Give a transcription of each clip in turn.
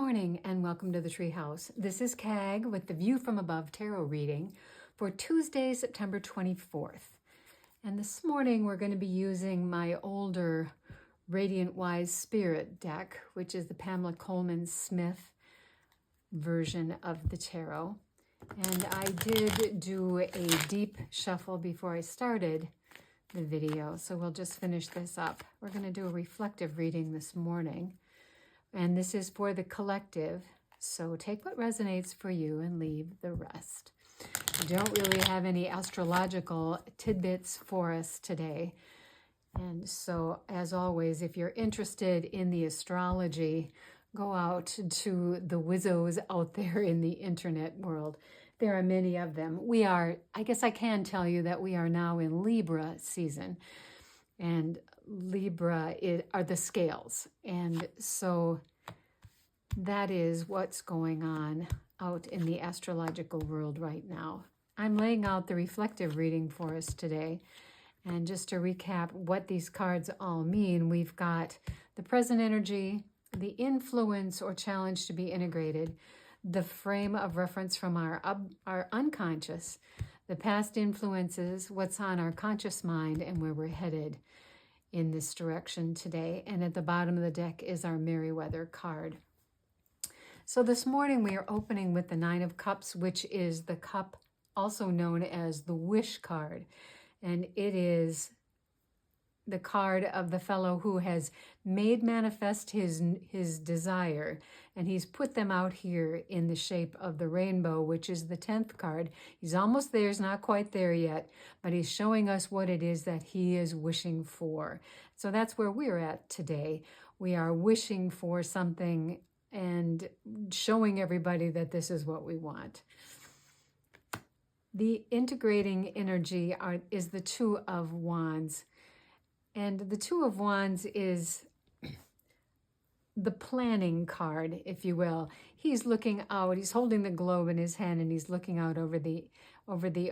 morning and welcome to the Treehouse. This is Kag with the View from Above Tarot reading for Tuesday, September 24th. And this morning we're going to be using my older Radiant Wise Spirit deck, which is the Pamela Coleman Smith version of the tarot. And I did do a deep shuffle before I started the video, so we'll just finish this up. We're going to do a reflective reading this morning. And this is for the collective, so take what resonates for you and leave the rest. We don't really have any astrological tidbits for us today. And so, as always, if you're interested in the astrology, go out to the wizzos out there in the internet world. There are many of them. I guess I can tell you that we are now in Libra season. And Libra are the scales. And so that is what's going on out in the astrological world right now. I'm laying out the reflective reading for us today. And just to recap what these cards all mean, we've got the present energy, the influence or challenge to be integrated, the frame of reference from our unconscious, the past influences, what's on our conscious mind, and where we're headed in this direction today. And at the bottom of the deck is our Merryweather card. So this morning we are opening with the Nine of Cups, which is the cup also known as the Wish card. And it is the card of the fellow who has made manifest his desire, and he's put them out here in the shape of the rainbow, which is the 10th card. He's almost there, he's not quite there yet, but he's showing us what it is that he is wishing for. So that's where we're at today. We are wishing for something and showing everybody that this is what we want. The integrating energy is the Two of Wands. And the Two of Wands is the planning card, if you will. He's looking out, he's holding the globe in his hand and he's looking out over the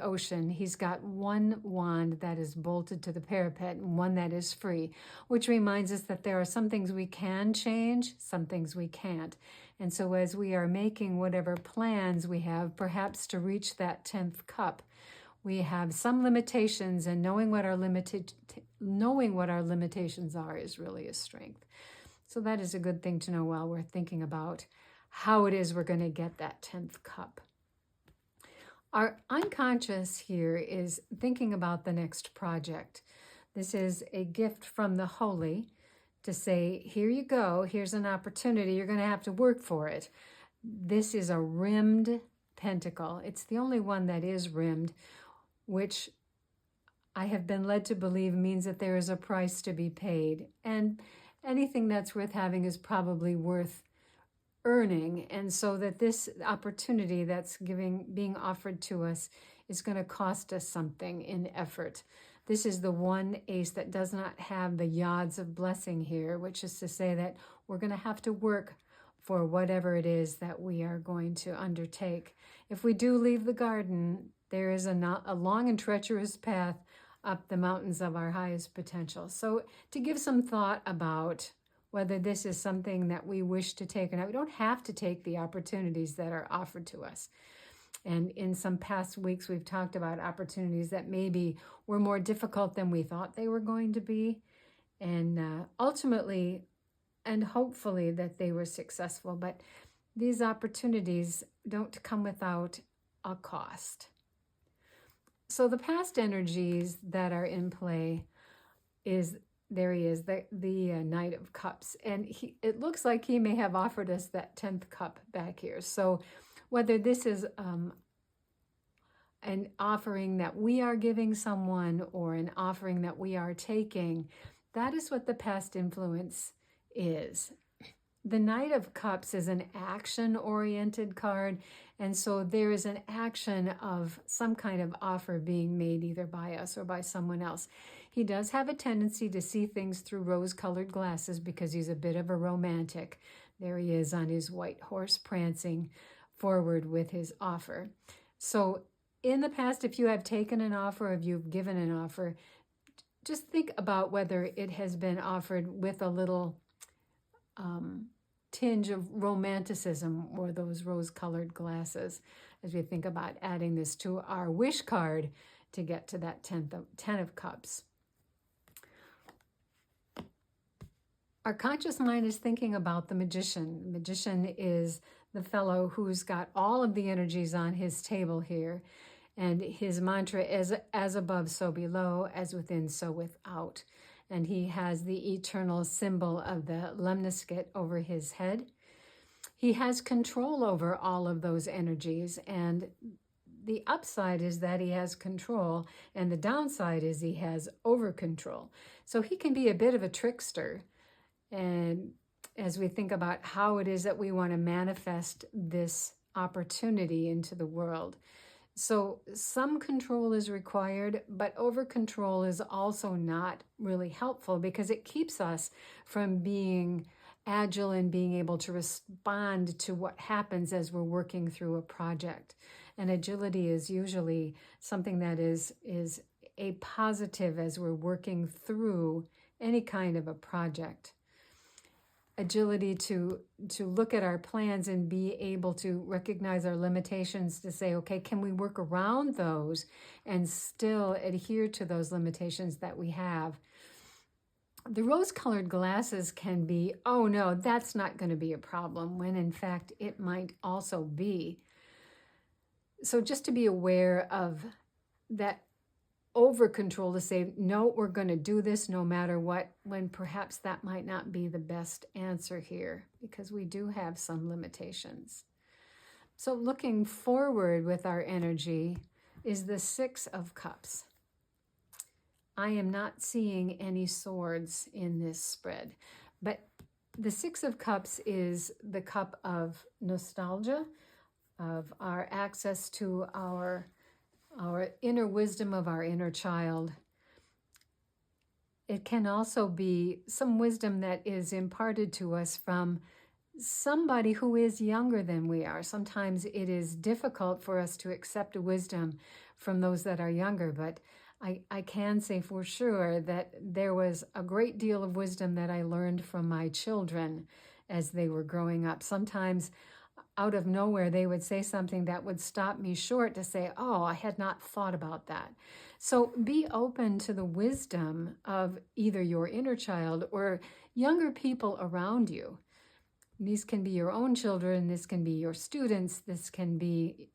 ocean. He's got one wand that is bolted to the parapet and one that is free, which reminds us that there are some things we can change, some things we can't. And so as we are making whatever plans we have, perhaps to reach that 10th cup, we have some limitations, and knowing what our limitations are is really a strength. So that is a good thing to know while we're thinking about how it is we're going to get that 10th cup. Our unconscious here is thinking about the next project. This is a gift from the Holy to say, here you go, here's an opportunity, you're going to have to work for it. This is a rimmed pentacle. It's the only one that is rimmed, which I have been led to believe means that there is a price to be paid. And anything that's worth having is probably worth earning. And so that this opportunity that's being offered to us is going to cost us something in effort. This is the one ace that does not have the yods of blessing here, which is to say that we're going to have to work for whatever it is that we are going to undertake. If we do leave the garden, there is a long and treacherous path up the mountains of our highest potential. So to give some thought about whether this is something that we wish to take or not. We don't have to take the opportunities that are offered to us. And in some past weeks, we've talked about opportunities that maybe were more difficult than we thought they were going to be. And ultimately, and hopefully that they were successful. But these opportunities don't come without a cost. So the past energies that are in play is, there he is, the Knight of Cups. And it looks like he may have offered us that 10th cup back here. So whether this is an offering that we are giving someone or an offering that we are taking, that is what the past influence is. The Knight of Cups is an action-oriented card, and so there is an action of some kind of offer being made either by us or by someone else. He does have a tendency to see things through rose-colored glasses because he's a bit of a romantic. There he is on his white horse prancing forward with his offer. So in the past, if you have taken an offer, if you've given an offer, just think about whether it has been offered with a little tinge of romanticism or those rose-colored glasses as we think about adding this to our wish card to get to that 10 of Cups. Our conscious mind is thinking about the magician. The magician is the fellow who's got all of the energies on his table here. And his mantra is, as above, so below, as within, so without. And he has the eternal symbol of the lemniscate over his head. He has control over all of those energies. And the upside is that he has control. And the downside is he has over control. So he can be a bit of a trickster. And as we think about how it is that we want to manifest this opportunity into the world. So some control is required, but over control is also not really helpful because it keeps us from being agile and being able to respond to what happens as we're working through a project. And agility is usually something that is a positive as we're working through any kind of a project. Agility to look at our plans and be able to recognize our limitations to say, okay, can we work around those and still adhere to those limitations that we have? The rose-colored glasses can be, oh no, that's not going to be a problem, when in fact it might also be. So just to be aware of that over control to say, no, we're going to do this no matter what, when perhaps that might not be the best answer here because we do have some limitations. So looking forward with our energy is the 6 of Cups. I am not seeing any swords in this spread, but the 6 of Cups is the cup of nostalgia, of our access to our inner wisdom of our inner child. It can also be some wisdom that is imparted to us from somebody who is younger than we are. Sometimes it is difficult for us to accept a wisdom from those that are younger, but I can say for sure that there was a great deal of wisdom that I learned from my children as they were growing up. Sometimes out of nowhere, they would say something that would stop me short to say, oh, I had not thought about that. So be open to the wisdom of either your inner child or younger people around you. These can be your own children, this can be your students, this can be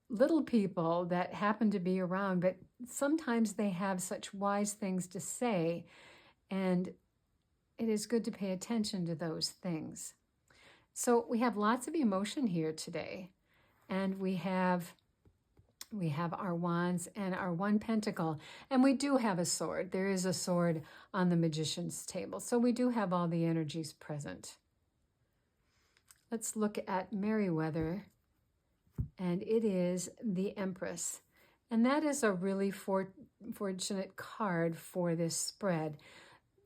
little people that happen to be around, but sometimes they have such wise things to say, and it is good to pay attention to those things. So we have lots of emotion here today, and we have our wands and our 1 pentacle, and we do have a sword. There is a sword on the magician's table, so we do have all the energies present. Let's look at Merryweather, and it is the Empress, and that is a really fortunate card for this spread.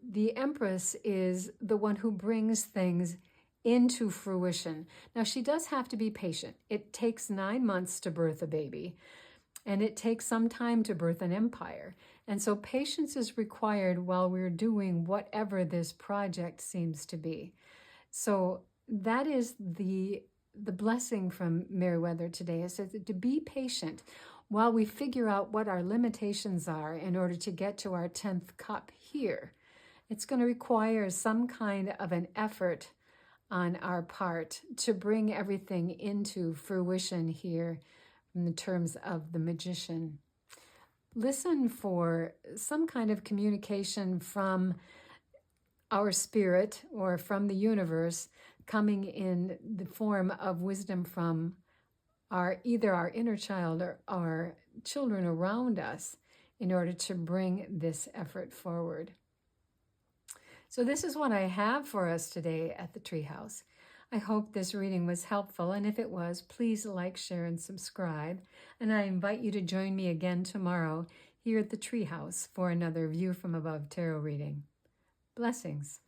The Empress is the one who brings things into fruition. Now, she does have to be patient. It takes 9 months to birth a baby, and it takes some time to birth an empire. And so patience is required while we're doing whatever this project seems to be. So that is the blessing from Merryweather today, is to be patient while we figure out what our limitations are in order to get to our 10th cup here. It's going to require some kind of an effort on our part to bring everything into fruition here in the terms of the magician. Listen for some kind of communication from our spirit or from the universe coming in the form of wisdom from either our inner child or our children around us in order to bring this effort forward. So this is what I have for us today at the Treehouse. I hope this reading was helpful, and if it was, please like, share, and subscribe. And I invite you to join me again tomorrow here at the Treehouse for another View from Above tarot reading. Blessings.